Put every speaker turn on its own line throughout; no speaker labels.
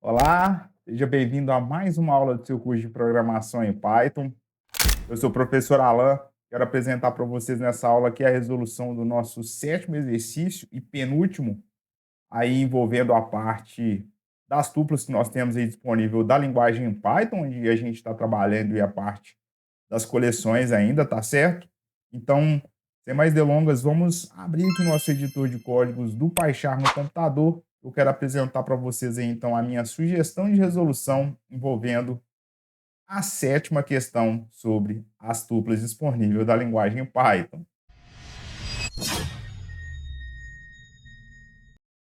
Olá, seja bem-vindo a mais uma aula do seu curso de programação em Python. Eu sou o professor Alan, quero apresentar para vocês nessa aula aqui a resolução do nosso sétimo exercício e penúltimo, aí envolvendo a parte das tuplas que nós temos aí disponível da linguagem em Python, onde a gente está trabalhando e a parte das coleções ainda, tá certo? Então, sem mais delongas, vamos abrir aqui o nosso editor de códigos do PyCharm no computador. Eu quero apresentar para vocês aí, então, a minha sugestão de resolução envolvendo a sétima questão sobre as tuplas disponíveis da linguagem Python.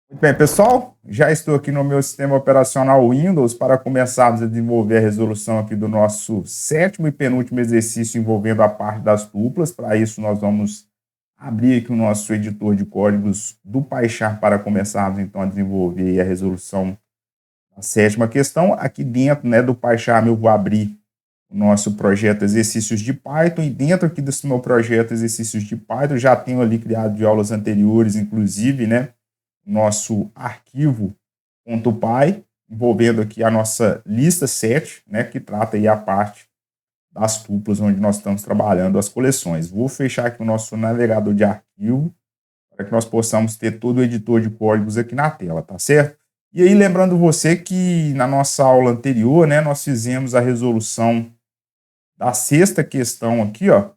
Muito bem, pessoal, já estou aqui no meu sistema operacional Windows para começarmos a desenvolver a resolução aqui do nosso sétimo e penúltimo exercício envolvendo a parte das tuplas. Para isso, nós vamos abrir aqui o nosso editor de códigos do PyCharm para começarmos, então, a desenvolver a resolução da sétima questão. Aqui dentro, né, do PyCharm eu vou abrir o nosso projeto Exercícios de Python, e dentro aqui desse meu projeto Exercícios de Python, já tenho ali criado de aulas anteriores, inclusive, né, nosso arquivo .py, envolvendo aqui a nossa lista 7, né, que trata aí a parte das tuplas, onde nós estamos trabalhando as coleções. Vou fechar aqui o nosso navegador de arquivo, para que nós possamos ter todo o editor de códigos aqui na tela, tá certo? E aí, lembrando você que na nossa aula anterior, né, nós fizemos a resolução da sexta questão aqui, ó,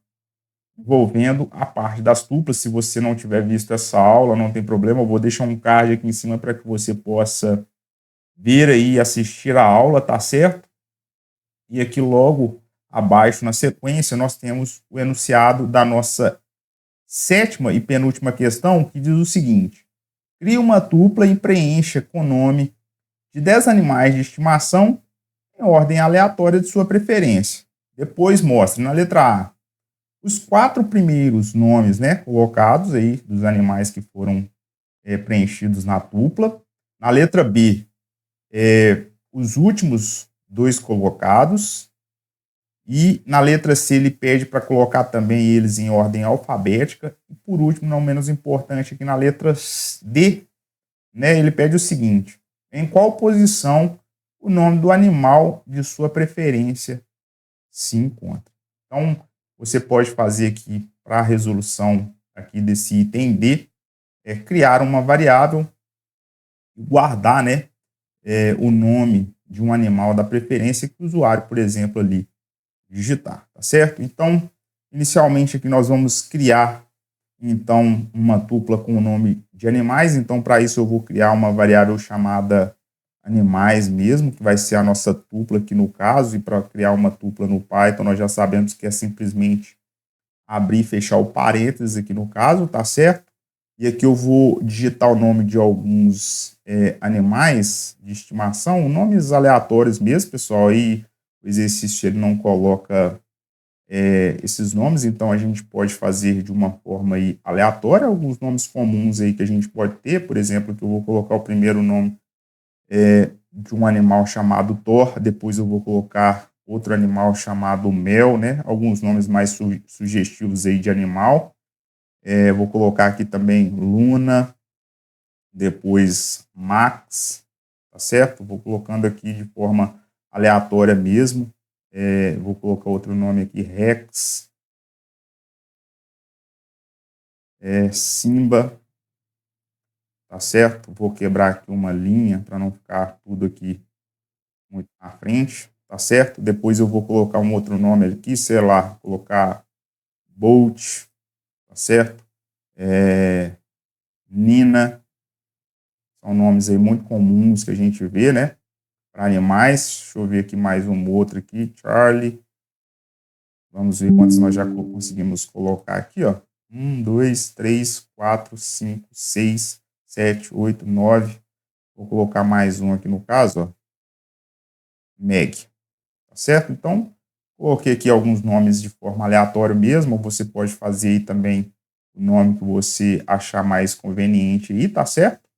envolvendo a parte das tuplas. Se você não tiver visto essa aula, não tem problema, eu vou deixar um card aqui em cima para que você possa ver aí e assistir a aula, tá certo? E aqui logo abaixo, na sequência, nós temos o enunciado da nossa sétima e penúltima questão, que diz o seguinte: crie uma tupla e preencha com o nome de 10 animais de estimação em ordem aleatória de sua preferência. Depois mostre na letra A os 4 primeiros nomes, né, colocados aí dos animais que foram preenchidos na tupla. Na letra B, os últimos 2 colocados. E na letra C ele pede para colocar também eles em ordem alfabética. E por último, não menos importante, aqui na letra D, né, ele pede o seguinte: em qual posição o nome do animal de sua preferência se encontra. Então, você pode fazer aqui para a resolução aqui desse item D, criar uma variável e guardar, né, o nome de um animal da preferência que o usuário, por exemplo, ali digitar, tá certo? Então, inicialmente aqui nós vamos criar, então, uma tupla com o nome de animais. Então, para isso eu vou criar uma variável chamada animais mesmo, que vai ser a nossa tupla aqui no caso. E para criar uma tupla no Python, nós já sabemos que é simplesmente abrir e fechar o parênteses aqui no caso, tá certo? E aqui eu vou digitar o nome de alguns animais de estimação, nomes aleatórios mesmo, pessoal. Aí o exercício ele não coloca esses nomes, então a gente pode fazer de uma forma aí aleatória. Alguns nomes comuns aí que a gente pode ter, por exemplo, que eu vou colocar o primeiro nome de um animal chamado Thor, depois eu vou colocar outro animal chamado Mel, né? Alguns nomes mais sugestivos aí de animal. Vou colocar aqui também Luna, depois Max, tá certo? Vou colocando aqui de forma aleatória mesmo. Vou colocar outro nome aqui, Rex, Simba, tá certo? Vou quebrar aqui uma linha para não ficar tudo aqui muito na frente, tá certo? Depois eu vou colocar um outro nome aqui, sei lá, colocar Bolt, tá certo? Nina, são nomes aí muito comuns que a gente vê, né? Para animais. Deixa eu ver aqui mais um outro aqui, Charlie. Vamos ver quantos nós já conseguimos colocar aqui, ó. 1, 2, 3, 4, 5, 6, 7, 8, 9. Vou colocar mais um aqui no caso, ó. Meg. Tá certo? Então, coloquei aqui alguns nomes de forma aleatória mesmo. Você pode fazer aí também o nome que você achar mais conveniente aí, tá certo?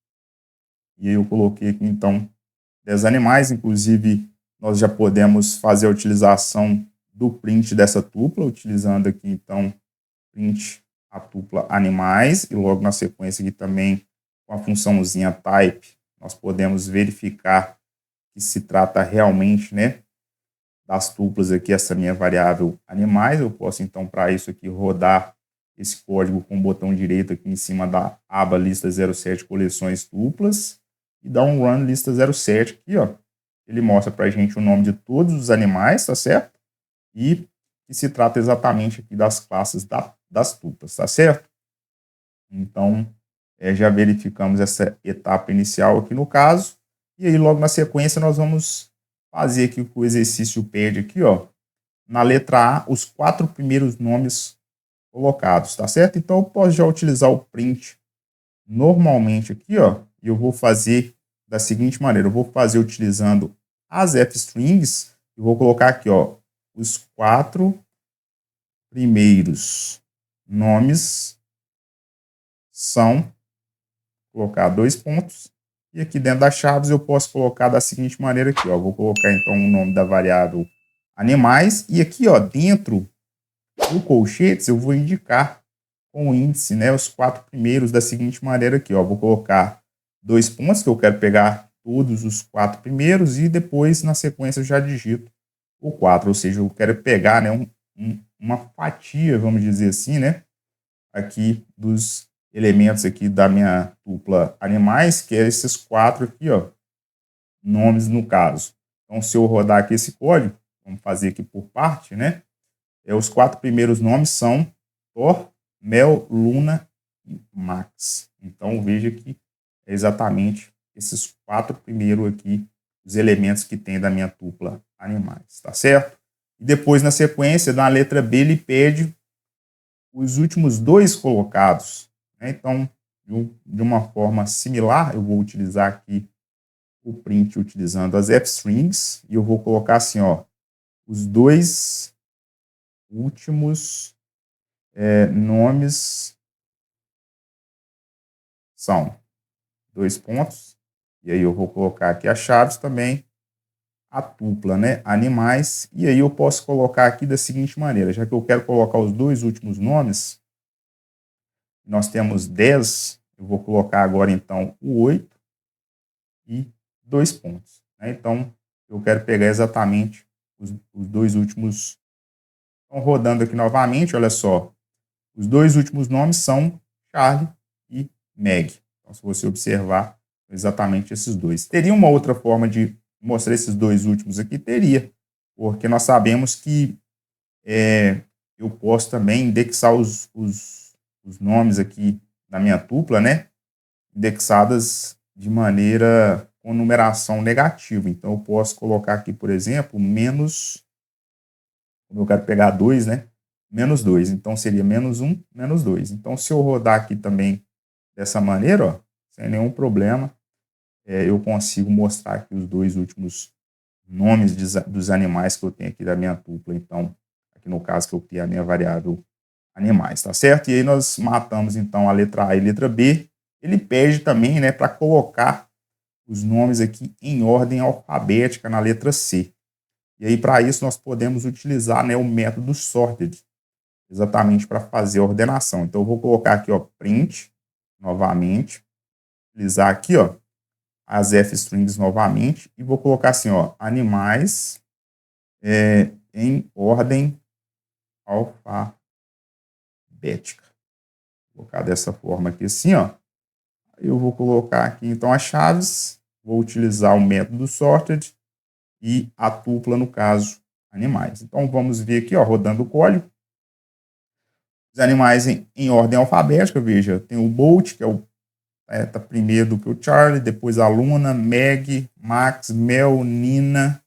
E aí eu coloquei aqui, então, 10 animais. Inclusive, nós já podemos fazer a utilização do print dessa tupla, utilizando aqui, então, print a tupla animais, e logo na sequência aqui também, com a funçãozinha type, nós podemos verificar que se trata realmente, né, das tuplas aqui, essa minha variável animais. Eu posso, então, para isso aqui, rodar esse código com o botão direito aqui em cima da aba lista 07 coleções tuplas e dar um run lista 07 aqui, ó. Ele mostra para a gente o nome de todos os animais, tá certo? E que se trata exatamente aqui das classes das tuplas, tá certo? Então, já verificamos essa etapa inicial aqui no caso. E aí, logo na sequência, nós vamos fazer aqui o que o exercício pede aqui, ó. Na letra A, os 4 primeiros nomes colocados, tá certo? Então, eu posso já utilizar o print normalmente aqui, ó. E eu vou fazer da seguinte maneira. Eu vou fazer utilizando as f-strings e vou colocar aqui, ó, os 4 primeiros nomes são, colocar 2 pontos, e aqui dentro das chaves eu posso colocar da seguinte maneira aqui, ó, vou colocar então o nome da variável animais, e aqui, ó, dentro do colchetes eu vou indicar com o índice, né, os 4 primeiros da seguinte maneira aqui, ó, vou colocar 2 pontos, que eu quero pegar todos os 4 primeiros, e depois na sequência eu já digito o 4, ou seja, eu quero pegar, né, uma fatia, vamos dizer assim, né, aqui dos elementos aqui da minha tupla animais, que é esses 4 aqui, ó, nomes no caso. Então, se eu rodar aqui esse código, vamos fazer aqui por parte, né, os 4 primeiros nomes são Thor, Mel, Luna e Max. Então, veja que é exatamente esses 4 primeiros aqui, os elementos que tem da minha tupla animais, tá certo? E depois, na sequência, na letra B, ele pede os últimos 2 colocados, né? Então, de uma forma similar, eu vou utilizar aqui o print utilizando as f-strings, e eu vou colocar assim, ó, os 2 últimos nomes são 2 pontos, e aí eu vou colocar aqui as chaves também, a tupla, né, animais, e aí eu posso colocar aqui da seguinte maneira, já que eu quero colocar os 2 últimos nomes, nós temos 10, eu vou colocar agora então o 8 e 2 pontos, né? Então, eu quero pegar exatamente os 2 últimos. Então, rodando aqui novamente, olha só, os 2 últimos nomes são Charlie e Meg. Então, se você observar, exatamente esses 2. Teria uma outra forma de mostrar esses 2 últimos aqui? Teria, porque nós sabemos que eu posso também indexar os nomes aqui da minha tupla, né? Indexadas de maneira com numeração negativa. Então, eu posso colocar aqui, por exemplo, menos, como eu quero pegar 2, né? Menos 2. Então, seria menos 1, menos 2. Então, se eu rodar aqui também dessa maneira, ó, sem nenhum problema, eu consigo mostrar aqui os 2 últimos nomes dos animais que eu tenho aqui da minha tupla. Então, aqui no caso que eu criei a minha variável animais, tá certo? E aí nós matamos, então, a letra A e a letra B. Ele pede também, né, para colocar os nomes aqui em ordem alfabética na letra C. E aí, para isso, nós podemos utilizar, né, o método sorted, exatamente para fazer a ordenação. Então, eu vou colocar aqui, ó, print, novamente, utilizar aqui, ó, as f-strings novamente, e vou colocar assim, ó, animais em ordem alfabética. Vou colocar dessa forma aqui assim, ó. Eu vou colocar aqui, então, as chaves, vou utilizar o método sorted e a tupla, no caso, animais. Então, vamos ver aqui, ó, rodando o código. Os animais em ordem alfabética, veja, tem o Bolt, que tá primeiro do que o Charlie, depois a Luna, Meg, Max, Mel, Nina,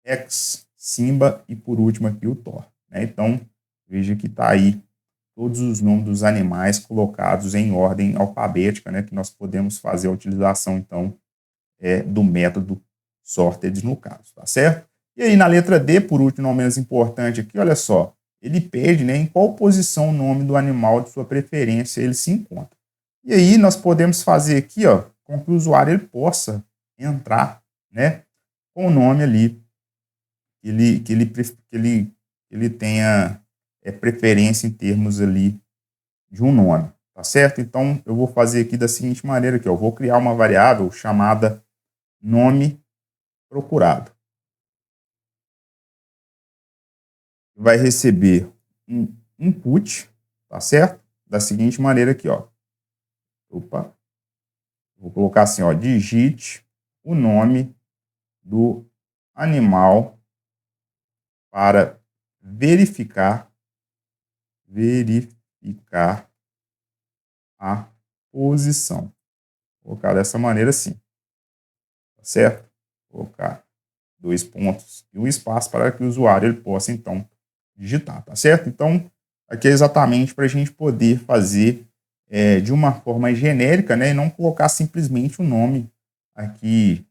X, Simba e, por último, aqui o Thor, né? Então, veja que está aí todos os nomes dos animais colocados em ordem alfabética, né, que nós podemos fazer a utilização, então, do método sorted no caso, tá certo? E aí, na letra D, por último, não menos importante aqui, olha só, ele pede, né, em qual posição o nome do animal de sua preferência ele se encontra. E aí, nós podemos fazer aqui, ó, com que o usuário ele possa entrar, né, com o nome ali, que ele tenha preferência em termos ali de um nome, tá certo? Então, eu vou fazer aqui da seguinte maneira aqui, ó, eu vou criar uma variável chamada nome procurado. Vai receber um input, tá certo? Da seguinte maneira aqui, ó. Opa. Vou colocar assim, ó, digite o nome do animal para verificar a posição. Vou colocar dessa maneira assim, tá certo? Vou colocar 2 pontos e um espaço para que o usuário ele possa, então, digitar, tá certo? Então, aqui é exatamente para a gente poder fazer de uma forma genérica, né, e não colocar simplesmente o nome aqui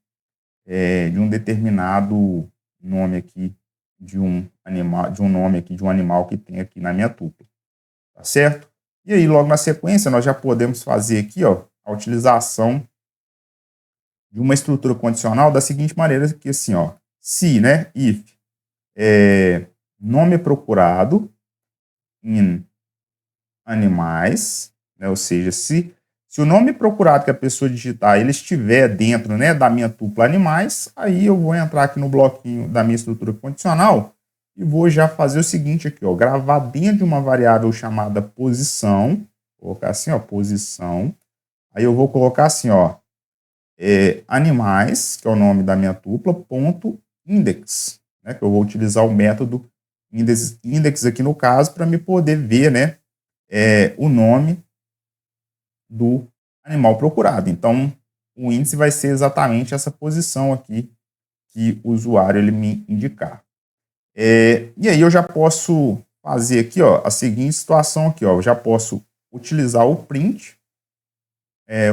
de um determinado nome aqui de um animal, de um nome aqui de um animal que tem aqui na minha tupla, tá certo? E aí, logo na sequência, nós já podemos fazer aqui, ó, a utilização de uma estrutura condicional da seguinte maneira, que assim, ó, se, né, if, nome procurado em animais, né, ou seja, se o nome procurado que a pessoa digitar, ele estiver dentro, né, da minha tupla animais, aí eu vou entrar aqui no bloquinho da minha estrutura condicional e vou já fazer o seguinte aqui, ó, gravar dentro de uma variável chamada posição, vou colocar assim, ó, posição, aí eu vou colocar assim, ó, animais, que é o nome da minha tupla, ponto index, né, que eu vou utilizar o método index aqui no caso para me poder ver, né, o nome do animal procurado. Então, o índice vai ser exatamente essa posição aqui que o usuário ele me indicar. E aí eu já posso fazer aqui, ó, a seguinte situação aqui, ó, eu já posso utilizar o print,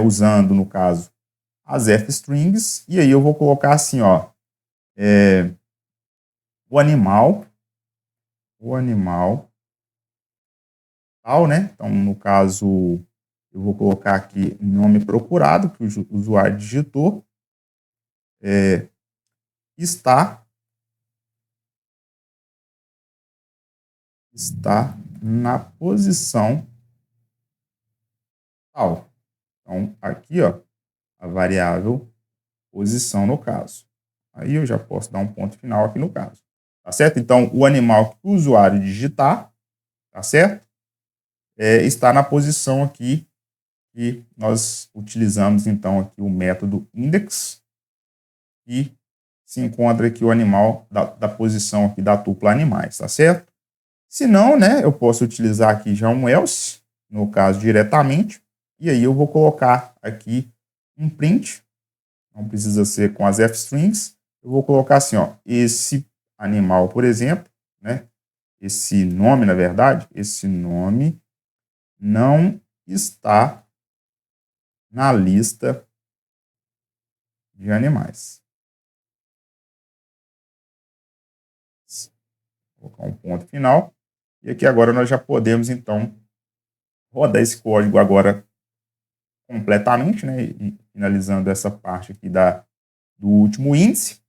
usando, no caso, as f-strings, e aí eu vou colocar assim, ó, o animal tal, né? Então, no caso, eu vou colocar aqui o nome procurado que o usuário digitou, está na posição tal. Então, aqui, ó, a variável posição no caso. Aí eu já posso dar um ponto final aqui no caso. Tá certo? Então, o animal que o usuário digitar, tá certo? Está na posição aqui que nós utilizamos, então, aqui o método index e se encontra aqui o animal da posição aqui da tupla animais, tá certo? Se não, né, eu posso utilizar aqui já um else, no caso diretamente, e aí eu vou colocar aqui um print, não precisa ser com as f-strings, eu vou colocar assim, ó, esse animal, por exemplo, né, esse nome, na verdade, esse nome não está na lista de animais. Vou colocar um ponto final, e aqui agora nós já podemos, então, rodar esse código agora completamente, né, e finalizando essa parte aqui do último índice.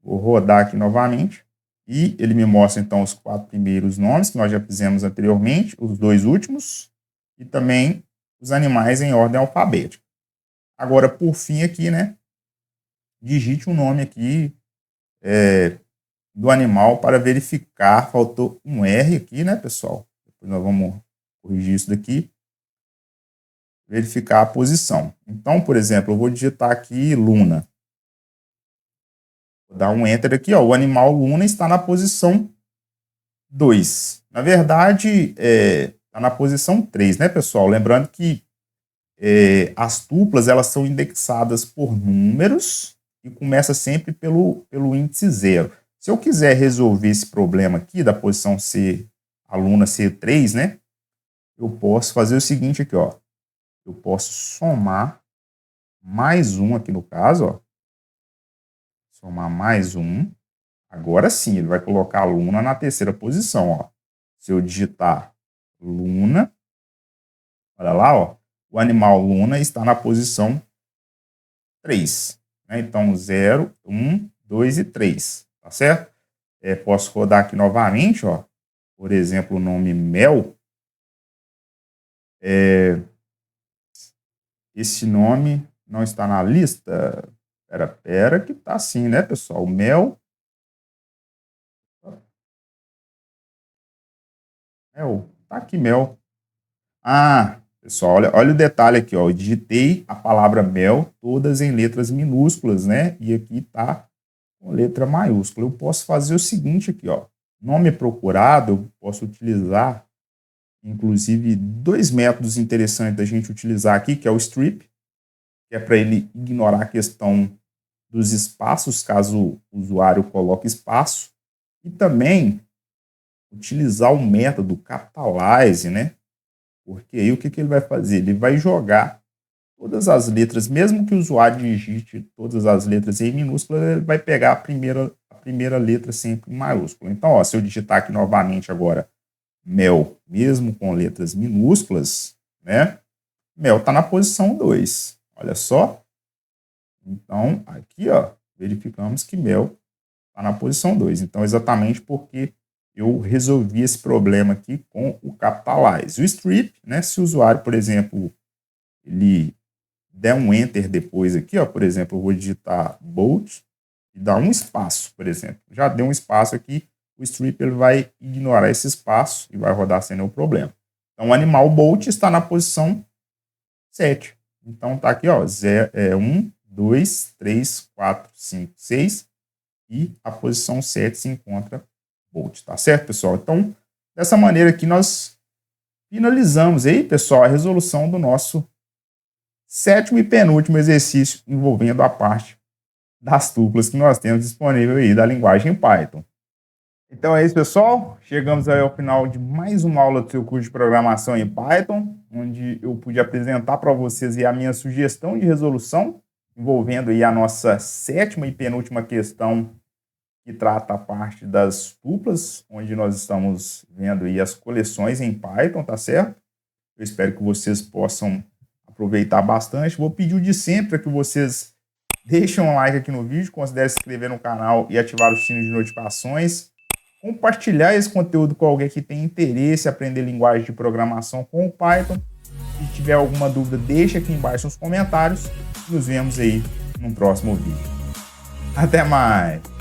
Vou rodar aqui novamente e ele me mostra então os 4 primeiros nomes que nós já fizemos anteriormente, os 2 últimos e também os animais em ordem alfabética. Agora, por fim aqui, né, digite um nome aqui do animal para verificar, faltou um R aqui, né, pessoal? Depois nós vamos corrigir isso daqui. Verificar a posição. Então, por exemplo, eu vou digitar aqui Luna. Vou dar um Enter aqui, ó. O animal Luna está na posição 2. Na verdade, está na posição 3, né, pessoal? Lembrando que as tuplas elas são indexadas por números e começa sempre pelo índice 0. Se eu quiser resolver esse problema aqui da posição C, a Luna ser 3, né? Eu posso fazer o seguinte aqui, ó. Eu posso somar mais um aqui no caso, ó. Somar mais um. Agora sim, ele vai colocar a Luna na terceira posição, ó. Se eu digitar Luna, olha lá, ó. O animal Luna está na posição 3. Né? Então, 0, 1, 2 e 3. Tá certo? Posso rodar aqui novamente, ó. Por exemplo, o nome Mel. Esse nome não está na lista. Pera, que tá assim, né, pessoal? Mel. Tá aqui mel. Ah, pessoal, olha o detalhe aqui, ó. Eu digitei a palavra mel todas em letras minúsculas, né? E aqui tá com letra maiúscula. Eu posso fazer o seguinte aqui, ó. Nome procurado, eu posso utilizar, inclusive, dois métodos interessantes da gente utilizar aqui, que é o strip, que é para ele ignorar a questão dos espaços, caso o usuário coloque espaço, e também utilizar o método capitalize, né? Porque aí o que ele vai fazer? Ele vai jogar todas as letras, mesmo que o usuário digite todas as letras em minúscula, ele vai pegar a primeira letra sempre em maiúscula. Então, ó, se eu digitar aqui novamente agora mel, mesmo com letras minúsculas, né? Mel está na posição 2. Olha só. Então, aqui, ó, verificamos que mel está na posição 2. Então, exatamente porque eu resolvi esse problema aqui com o capitalize. O strip, né, se o usuário, por exemplo, ele der um enter depois aqui, ó, por exemplo, eu vou digitar bold e dar um espaço, por exemplo. Já deu um espaço aqui, o strip ele vai ignorar esse espaço e vai rodar sem nenhum problema. Então, o animal bold está na posição 7. Então, tá aqui, ó, 1, 2, 3, 4, 5, 6 e a posição 7 se encontra bold, tá certo, pessoal? Então, dessa maneira aqui nós finalizamos aí, pessoal, a resolução do nosso 7º e penúltimo exercício envolvendo a parte das tuplas que nós temos disponível aí da linguagem Python. Então é isso, pessoal. Chegamos aí ao final de mais uma aula do seu curso de programação em Python, onde eu pude apresentar para vocês aí a minha sugestão de resolução, envolvendo aí a nossa 7ª e penúltima questão que trata a parte das tuplas, onde nós estamos vendo aí as coleções em Python, tá certo? Eu espero que vocês possam aproveitar bastante. Vou pedir o de sempre para que vocês deixem um like aqui no vídeo, considerem se inscrever no canal e ativar o sino de notificações. Compartilhar esse conteúdo com alguém que tem interesse em aprender linguagem de programação com o Python. Se tiver alguma dúvida, deixa aqui embaixo nos comentários. Nos vemos aí no próximo vídeo. Até mais!